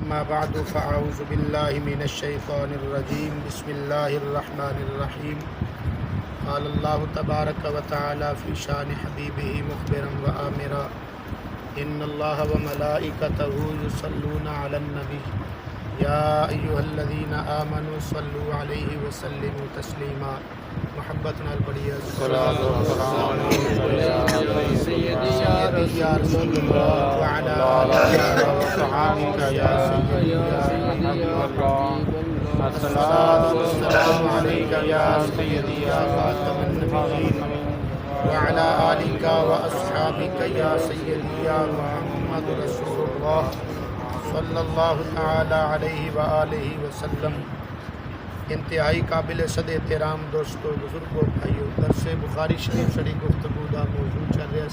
अम्मा बअद फ़अऊज़ु बिल्लाहि मिनश्शैतानिर्रजीम बिस्मिल्लाहिर्रहमानिर्रहीम क़ालल्लाहु तबारक व तआला फ़ी शानि हबीबिही मुख़बिरन व आमिरा इन्नल्लाह व मलाइकतहु युसल्लूना अलन नबी या अय्युहल्लज़ीना आमनू सल्लु अलैहि व सल्लिमू तस्लीमा। मोहब्बत नाल पढ़िए सल्लल्लाहु अलैहि सय्यदी या रसूलल्लाह व अला आलिका व सहाबिका या सय्यदी या अस्सलातु वस्सलामु अलैका या सय्यदी या खातमन नबिय्यीन व अला आलिका व अस्हाबिका या सय्यदी या मुहम्मद रसूलुल्लाह सल्लल्लाहु तआला अलैहि व आलिहि वसल्लम। इंतहाई काबिल सद एहतराम दोस्तों, बुजुर्गों, भाइयों, दरस बुखारी शरीफ सड़ी गुफ्तगू का मौजू चल रहा है।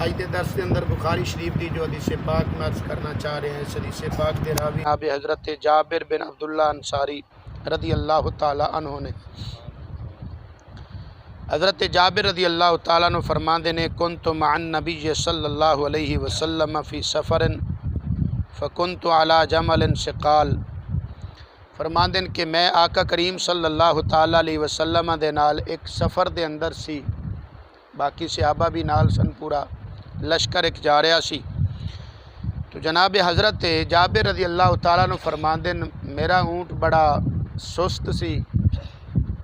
अज के दरस के अंदर बुखारी शरीफ की जो हदीस पाक में अर्ज करना चाह रहे हैं, इस हदीस पाक के रावी जनाब हज़रत जाबिर बिन अब्दुल्लाह अंसारी रदी अल्लाह ताला अन्हु ने हज़रत जाबिर रदी अल्लाह ताला अन्हु फरमाते ने कुन्तु मअन नबी सल्लल्लाहु अलैहि वसल्लम फ़ी सफ़रन फ़कुन्तु अला जमलिन सिक़ाल। फरमाते हैं कि मैं आका करीम सल्लल्लाहु ताला अलैहि वसल्लम दे नाल एक सफ़र दे अंदर सी, बाकी सहाबा भी नाल सन, पूरा लश्कर एक जा रहा सी। तो जनाब हज़रत जाबिर रज़ी अल्लाह ताला अन्हु फरमाते हैं मेरा ऊँट बड़ा सुस्त सी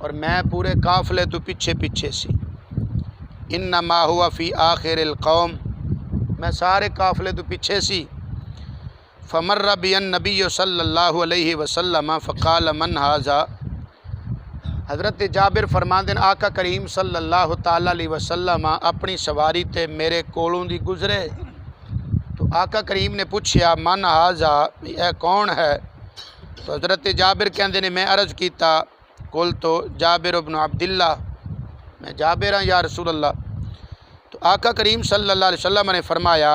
और मैं पूरे काफ़िले तो पीछे पीछे सी। इन्नमा हुआ फ़ी आखिरिल कौम, मैं सारे काफ़िले तो पीछे सी। फ़मर्रा बियन नबी सल्लल्लाहु अलैहि वसल्लम फ़क़ाल मन हाज़ा। हज़रत जाबिर फरमाते हैं आका करीम सल्लल्लाहु ताला अलैहि वसल्लम अपनी सवारी ते मेरे कोलों दी गुजरे तो आका करीम ने पूछया मन हाज़ा, यह कौन है? तो हज़रत जाबिर कहते ने मैं अर्ज़ किया कुल तो जाबिर इब्न अब्दुल्लाह, मैं जाबिर हाँ या रसूल अल्लाह। तो आका करीम सल्लल्लाहु अलैहि वसल्लम ने फरमाया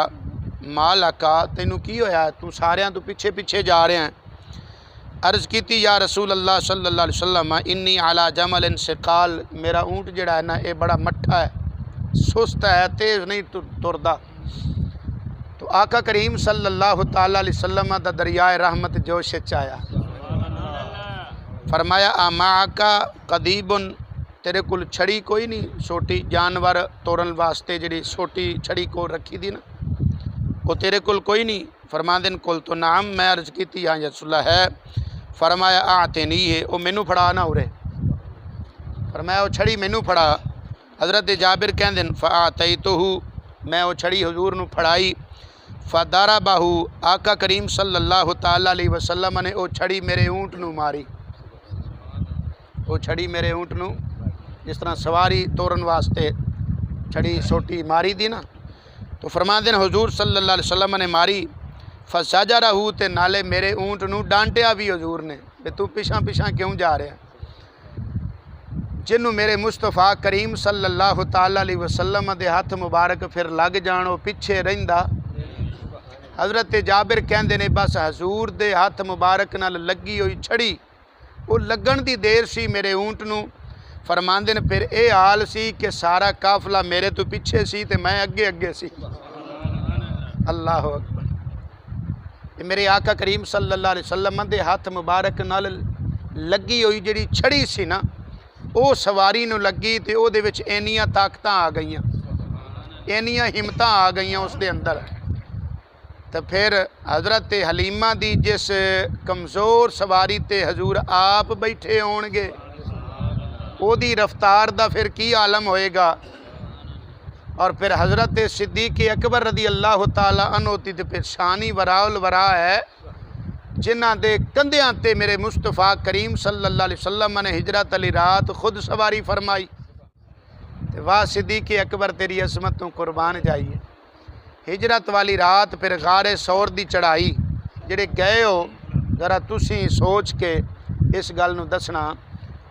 मालका तेनू की होया, तू सारियां तो पीछे पीछे जा रहे हैं। अर्ज़ की या रसूल अल्लाह सल्लल्लाहु अलैहि वसल्लम इन्नी आला जमलिन सिक़ाल, मेरा ऊँट जड़ा है ना ये बड़ा मट्ठा है, सुस्त है, तेज़ नहीं तुरदा। तो आका करीम सल्लल्लाहु ताला अलैहि वसल्लम दा दरियाए रहमत जोश च आया। फरमाया आमाका कदीबुन, तेरे कुल छड़ी कोई नहीं, छोटी जानवर तोड़न वास्ते जी छोटी छड़ी को रखी दी ना, वो तेरे कुल कोई नहीं? फरमाते हैं कुल तो नाम, मैं अर्ज़ की हाँ रसूलल्लाह है। फरमाया आते नहीं है, वो मैनू फड़ा ना उरे। फरमाया वो छड़ी मैनू फड़ा। हज़रत जाबिर कहते हैं फ़आतई तो हूँ, मैं वो छड़ी हजूर नू फड़ाई। फ़दारा बाहू, आका करीम सल्लल्लाहु ताला अलैहि वसल्लम ने वो छड़ी मेरे ऊँट नू मारी। वो छड़ी मेरे ऊँट नू जिस तरह सवारी तोड़न वास्ते छड़ी छोटी मारी दी ना, तो फरमाते हैं हुजूर सल्लल्लाहु अलैहि वसल्लम ने मारी। फसाजरा हूँ ते नाले मेरे ऊँट नू डांटिया भी हजूर ने भी तू पिछा पिछा क्यों जा रहा। जिन्हों मेरे मुस्तफ़ा करीम सल्लल्लाहु ताला अलैहि वसल्लम दे हथ मुबारक फिर लग जान वो पिछे रहिंदा। हज़रत जाबिर कहते ने बस हजूर दे हथ मुबारक नाल लगी हुई छड़ी वो लगन दी देर सी मेरे ऊँट नू। फरमाते ने फिर ये हाल सी कि सारा काफिला मेरे तो पीछे सी ते मैं अगे अगे सी। अल्लाह अकबर। मेरे आका करीम सल्लल्लाहु अलैहि वसल्लम दे हथ मुबारक नाल लगी हुई जिहड़ी छड़ी सी ना, वो सवारी नू लगी ते ओहदे विच इन्नियां ताकतां आ गईयां, इन्नियां हिम्मतां आ गईयां उस दे अंदर। तो फिर हज़रत हलीमा दी जिस कमज़ोर सवारी ते हजूर आप बैठे होणगे, ओदी रफ्तार दा फिर की आलम होएगा। और फिर हज़रत सिद्दीक़ अकबर रदी अल्लाह ताला अन्हु दी फिर शानी वराउल वरा है, जिन्हां दे कंधियां ते मेरे मुस्तफ़ा करीम सल्लल्लाहु अलैहि वसल्लम ने हिजरत अली रात खुद सवारी फरमाई। ते वाह सिद्दीक़ अकबर तेरी असमत तो कुर्बान जाइए। हिजरत वाली रात फिर गारे सौर दी चढ़ाई जेड़े गए हो, जरा तुसी सोच के इस गल नूं दसना।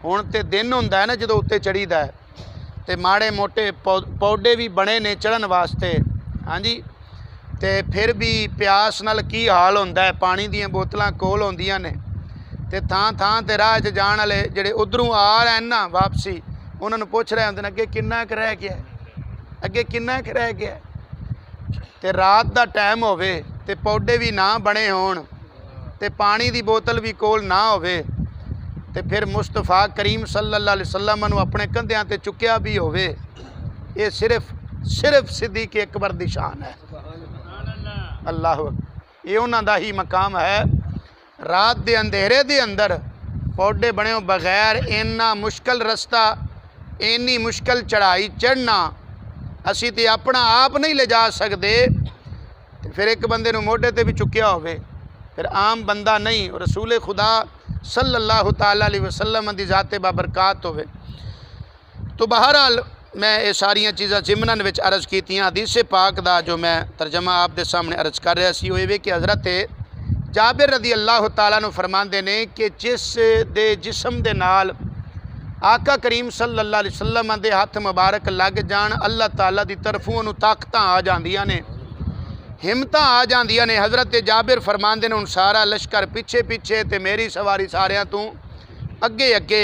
हुण ते दिन हुंदा है ना जो उत्ते चढ़ीदा है, तो माड़े मोटे पौधे भी बने ने चढ़न वास्ते, हाँ जी। तो फिर भी प्यास नाल की हाल होंदा है, पानी दीयां बोतलां कोल होंदियां ने, ते थां थां ते राह च जाण वाले जेड़े उधरों आ रहे हैं ना वापसी, उन्हां नूं पुछ रहे होंदे ने अगे किन्ना क रह गया, अगे किन्ना क रह गया। ते रात दा टाइम होवे ते पौडे भी ना बने होण ते पानी दी बोतल भी कोल ना होवे ते फिर मुस्तफा करीम सल्लल्लाहु अलैहि वसल्लम नूं अपने कंधियां ते चुक्या भी होवे, ये सिर्फ सिद्दीक़ अकबर दी शान है। अल्लाह, ये उन्हां दा ही मकाम है। रात दे अंधेरे दे अंदर पौडे बने हो बगैर इन्ना मुश्किल रस्ता, इन्नी मुश्किल चढ़ाई चढ़ना असी ते अपना आप नहीं ले जा सकते, फिर एक बंदे नूं मोढे ते भी चुक्या होवे, फिर आम बंदा नहीं। और रसूल खुदा सल्लल्लाहु ताला अलैहि वसल्लम दी ज़ाते बाबरकात होवे। तो बहरहाल मैं ये सारिया चीज़ां जिमनन विच अर्ज़ कीतियां। हदीस पाक दा जो मैं तर्जमा आप दे सामने अर्ज़ कर रहा सी, वो कि हज़रत जाबिर रदी अल्लाह ताला नूं फरमांदे ने कि जिस दे जिस्म दे नाल आका करीम सल्लल्लाहु अलैहि वसल्लम दे हथ मुबारक लग जान, अल्लाह ताला दी तरफों उन्हूं ताकतां आ जांदियां ने, हिम्मतां आ जांदियां ने। हज़रत जाबिर फरमांदे ने हुण सारा लश्कर पिछे पिछे ते मेरी सवारी सारियां तों अगे अगे,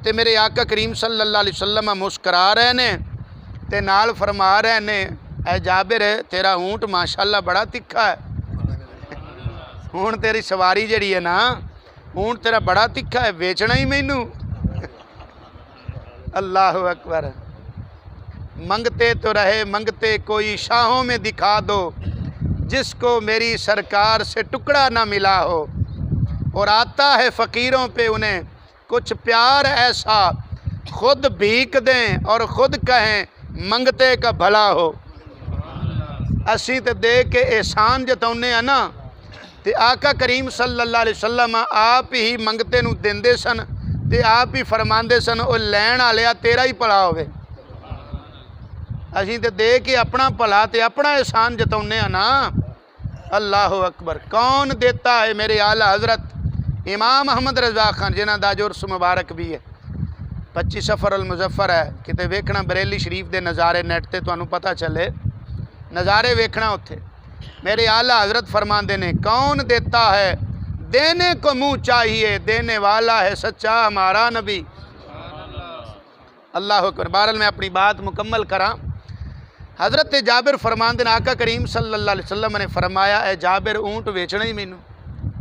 ते मेरे आका करीम सल्लल्लाहु अलैहि वसल्लम मुस्करा रहे ने ते नाल फरमा रहे ने, ऐ जाबिर तेरा ऊँट माशाअल्लाह बड़ा तिखा है, हुण तेरी सवारी जिहड़ी है ना, ऊँट तेरा बड़ा तिखा है, बेचना ही मैनू। अल्लाह अकबर। मंगते तो रहे मंगते कोई शाहों में दिखा दो, जिसको मेरी सरकार से टुकड़ा ना मिला हो, और आता है फ़कीरों पे उन्हें कुछ प्यार ऐसा, खुद भीख दें और खुद कहें मंगते का भला हो। असी तो दे के एहसान जताउने हैं ना, ते आका करीम सल्लल्लाहु अलैहि वसल्लम आप ही मंगते नूं देंदे सन ते आप ही फरमांदे सन, ओ लैण वालिया तेरा ही भला होवे। असी तो दे के अपना भला ते अपना एहसान जताउने हैं ना। अल्लाह अकबर। कौन देता है? मेरे आला हज़रत इमाम अहमद रज़ा खान, जिन्हां दा उर्स मुबारक भी है, 25 सफ़र अल मुज़फ़्फ़र है। किते वेखना बरेली शरीफ के नज़ारे नेट ते तुहानूं पता चले, नज़ारे वेखना उत्थे। मेरे आला हज़रत फरमांदे ने, कौन देता है? देने को मुँह चाहिए, देने वाला है सच्चा हमारा नबी। अल्लाह अकबर। बहरहाल मैं अपनी बात मुकम्मल करा। हज़रत जाबिर फरमांदे ने, आका करीम सल्लल्लाहु अलैहि वसल्लम ने फरमाया, ए जाबिर ऊँट वेचना ही मैनू।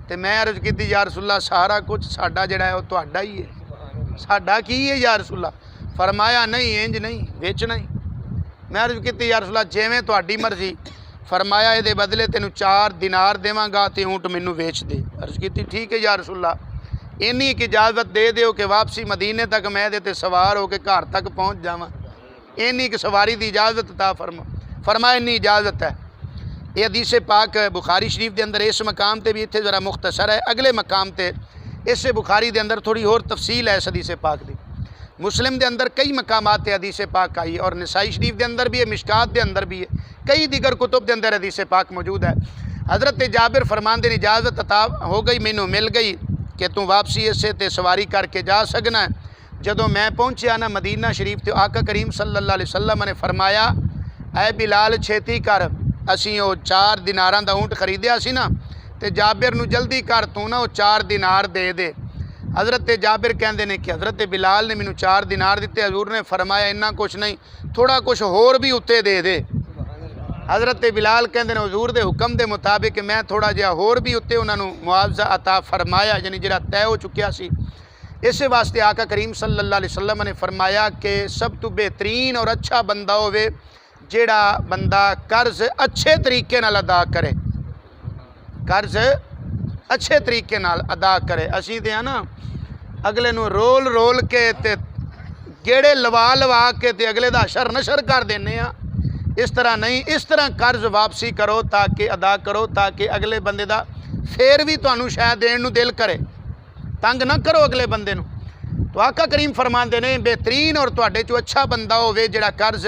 तो मैं अर्ज़ की, या रसूलल्लाह सारा कुछ साडा जिहड़ा है वो तुहाडा ही है, साडा की है या रसूलल्लाह? फरमाया नहीं, इंज नहीं, वेचना ही। मैं अर्ज़ की, या रसूलल्लाह जिवें तुहाडी मर्जी। फरमाया ये बदले तेनू 4 दिनार देवांगा ते ऊँट मैनू वेच दे। अर्ज़ की, ठीक है या रसूलल्लाह, इन्नी की इजाज़त दे दिओ कि वापसी मदीने तक मैं दे ते सवार होकर घर तक पहुँच जावां, इन्नी की सवारी की इजाज़त ता फरमाया इन्नी इजाज़त है। ये हदीस पाक बुखारी शरीफ के अंदर इस मकाम पर भी इतने ज़रा मुख्तसर है, अगले मकाम पर इस बुखारी के अंदर थोड़ी होर तफसील है इस हदीस पाक की। मुस्लिम के अंदर कई मकामात हदीस पाक आई, और नसाई शरीफ के अंदर भी है, मिशकात के अंदर भी है, कई दिगर कुतुब के अंदर हदीस पाक मौजूद है। हज़रत जाबिर फरमांदे ने, इजाज़त अता हो गई, मैनू मिल गई कि तू वापसी इसे ते सवारी करके जा सकना है। जदों मैं पहुँचा ना मदीना शरीफ, तो आका करीम सल्लल्लाहु अलैहि वसल्लम ने फरमाया, ऐ बिलाल छेती कर, असी वो 4 दिनारां दा ऊँट खरीदिया सी ना, तो जाबिर नू जल्दी कर, तू ना वो 4 दिनार दे दे। हज़रत जाबिर कहते हैं कि हज़रत बिलाल ने मैनू 4 दिनार दिते। हजूर ने फरमाया इन्ना कुछ नहीं, थोड़ा कुछ होर भी उत्ते दे दे। हज़रत बिलाल कहते हैं हजूर के हुक्म के मुताबिक मैं थोड़ा जिहा होर भी उत्ते उन्होंने मुआवजा अता फरमाया, यानी जिहड़ा तय हो चुकिया सी। इस वास्ते आका करीम सल्लल्लाहु अलैहि वसल्लम ने फरमाया कि सब तो बेहतरीन और अच्छा बंदा होवे जिहड़ा बंदा कर्ज अच्छे तरीके नाल अदा करे, कर्ज अच्छे तरीके नाल अदा करे। असीं ते ना अगले नूं रोल रोल के ते गेड़े लवा लवा के ते अगले दा हशर नशर कर देने आ। इस तरह नहीं, इस तरह कर्ज वापसी करो ताकि अदा करो, ताकि अगले बंदे दा फिर भी तुहानूं शायद देण नूं दिल करे, तंग ना करो अगले बंदे नूं। तो आका करीम फरमांदे ने, बेहतरीन और तुहाडे चों अच्छा बंदा होवे जिहड़ा कर्ज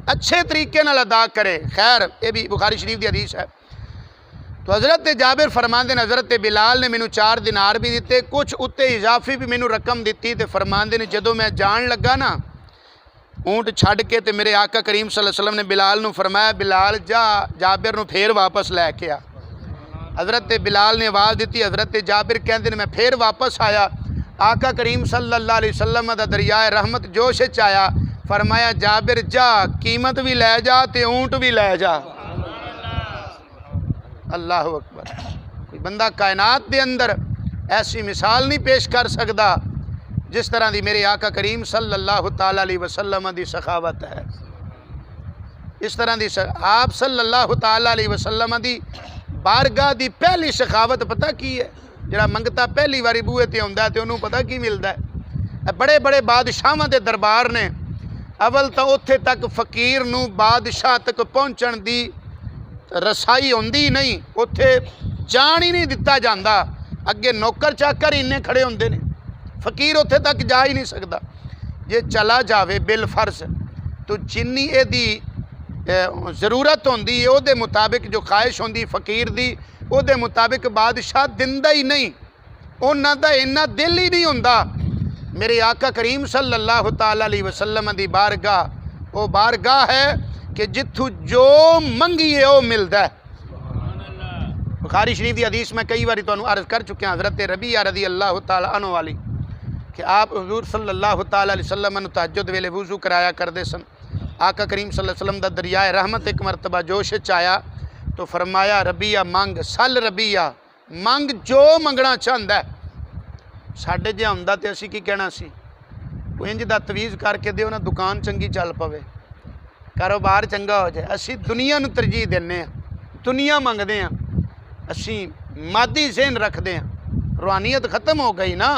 अच्छे तरीके नाल अदा करे। खैर ये भी बुखारी शरीफ की हदीस है। तो हज़रत जाबिर फरमांदे ने, हज़रत बिलाल ने मैनू 4 दिनार भी दिते, कुछ उत्ते इजाफी भी मैनू रकम दी। तो फरमांदे ने, जदों मैं जान लगा ना ऊँट छड़ के, तो मेरे आका करीम सल्लल्लाहु अलैहि वसल्लम ने बिलाल नूं फरमाया, बिलाल जा जाबिर नूं फिर वापस लैके आ। हज़रत बिलाल ने आवाज़ दी। हज़रत जाबिर कहते हैं मैं फिर वापस आया, आका करीम सल्लल्लाहु अलैहि वसल्लम दा दरियाए रहमत जोश च आया। फरमाया, जाबिर जा कीमत भी लै जा ते ऊँट भी लै जा। अल्लाह अकबर। कोई बंदा कायनात के अंदर ऐसी मिसाल नहीं पेश कर सकता जिस तरह की मेरे आका करीम सल्लल्लाहु ताला अलैहि वसल्लम की सखावत है। इस तरह की आप सल्लल्लाहु ताला अलैहि वसल्लम की बारगाह की पहली सखावत पता की है? जरा मंगता पहली बारी बूहे ते आउंदा ते उन्होंने पता की मिलता है? बड़े बड़े बादशाहां दे दरबार ने, अवल तो उत्थे तक फकीर नूं बादशाह तक पहुँचण दी रसाई होंदी नहीं, उत्थे जान ही नहीं दिता जाता। अगे नौकर चाकर इन्ने खड़े होंदे ने, फकीर उत्थे तक जा ही नहीं सकता। जे चला जावे बिल फर्ज तो जिन्नी एदी ज़रूरत होंदी है उहदे मुताबिक, जो ख्वाहिश होंदी फकीर दी उहदे मुताबिक बादशाह दिंदा ही नहीं, उन्हां दा इन्ना दिल ही नहीं हुंदा। मेरे आका करीम सल्लल्लाहु ताला अलैहि वसल्लम दी बारगाह वो बारगाह है कि जिथू जो मंगीए वो मिलता है। बुखारी शरीफ की हदीस में कई बार तुहानू अर्ज़ कर चुके हैं, हज़रत रबिया रज़ी अल्लाह ताला अन्हु वाली, कि आप हुज़ूर सल्लल्लाहु ताला अलैहि वसल्लम नूं तहज्जुद वेले वुज़ू कराया करते सन। आका करीम सल्लल्लाहु अलैहि वसल्लम दा दरियाए रहमत एक मरतबा जोश च आया तो फरमाया रबिया मंग, सल रबिया मंग जो मंगना चाहता है। साढ़े जे आउंदा ते असीं की कहना सी, कोई इंज दा तवीज़ करके दिओ ना, दुकान चंगी चल पवे, कारोबार चंगा हो जाए। असीं दुनिया नूं तरजीह दिंदे हां, दुनिया मंगदे हां, असीं मादी ज़हन रखते हैं। रूहानियत ख़त्म हो गई ना,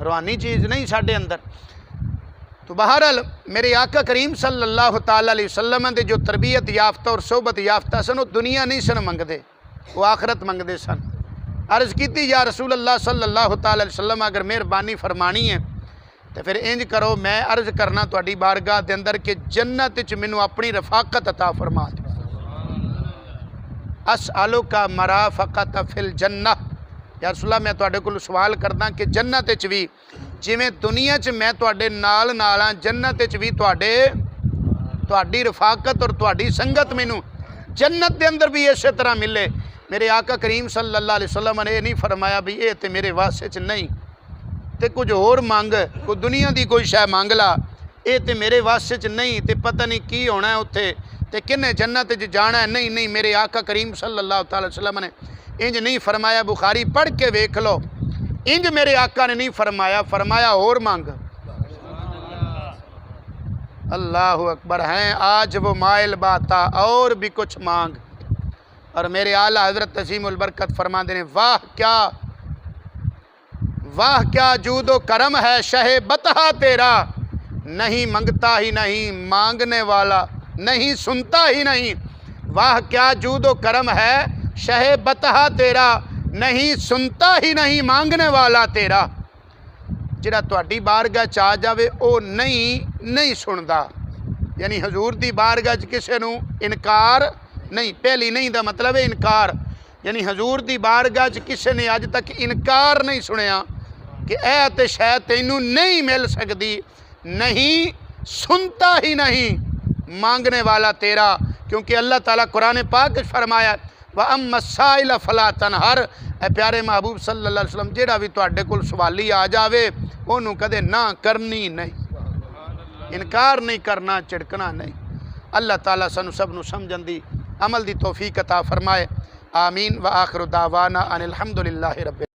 रूहानी चीज़ नहीं साढ़े अंदर। तो बहरहाल मेरे आका करीम सल्लल्लाहु ताला अलैहि वसल्लम दे जो तरबियत याफ्ता और सोबत याफ्ता सन, वो दुनिया नहीं सन मंगते, वो आखरत मंगते सन। अर्ज़ की या रसूल अल्लाह सल्लल्लाहु ताला अलैहि वसल्लम अगर मेहरबानी फरमानी है तो फिर इंज करो, मैं अर्ज़ करना तुहाडी बारगाह के अंदर कि जन्नत च मैनू अपनी रफाकत अता फरमा दे। असअलु का मराफकत फिल जन्नह, या रसूल अल्लाह मैं तुहाडे कोल सवाल करदा कि जन्नत च भी जिवें दुनिया च मैं तुहाडे नाल नाल हां, जन्नत च भी तुहाडी रफाकत और तुहाडी संगत मैनू जन्नत के अंदर भी इस तरह मिले। मेरे आका करीम सल्लल्लाहु अलैहि वसल्लम ने यह नहीं फरमाया भी ये तो मेरे वास्ते च नहीं, तो कुछ होर मंग, कोई दुनिया की कोई शै मंग ला, ये तो मेरे वास्ते च नहीं, तो पता नहीं की होना है उत्थे, तो किन्ने जन्नत च जाना है। नहीं नहीं, मेरे आका करीम सल्लल्लाहु अलैहि वसल्लम ने इंज नहीं फरमाया। बुखारी पढ़ के वेख लो, इंज मेरे आका ने नहीं फरमाया, फरमाया होर मंग। अल्लाह अकबर। हैं आज वो माइल बाता और भी कुछ मांग। और मेरे आला हज़रत अज़ीमुल बरकत फरमाते हैं, वाह क्या जूदो करम है शहे बतहा तेरा, नहीं मंगता ही नहीं मांगने वाला, नहीं सुनता ही नहीं। वाह क्या जूदो करम है शहे बतहा तेरा, नहीं सुनता ही नहीं मांगने वाला तेरा। जिहड़ा तुहाडी बारगाह च आ जावे वो नहीं सुनदा, यानी हजूर दी बारगाह च किसी नूं इनकार नहीं। पहली नहीं दा मतलब है इनकार, यानी हजूर दी बारगाह च किसी ने अज तक इनकार नहीं सुनिया कि ऐ ते शायद तैनू नहीं मिल सकती। नहीं सुनता ही नहीं मांगने वाला तेरा, क्योंकि अल्लाह ताला कुरान पाक फरमाया व अम्मा साइल फला तनहर। ए प्यारे महबूब सल्लल्लाहु अलैहि वसल्लम, जेड़ा भी तुहाडे कोल सवाली आ जावे उन्होंने कदे ना करनी नहीं, इनकार नहीं करना, झिड़कना नहीं। अल्लाह ताला सानू सब नू समझण दी अमल दी तौफीक अता फरमाए। आमीन व आखिर दावाना अनिल हम्दुलिल्लाहि रब्बिल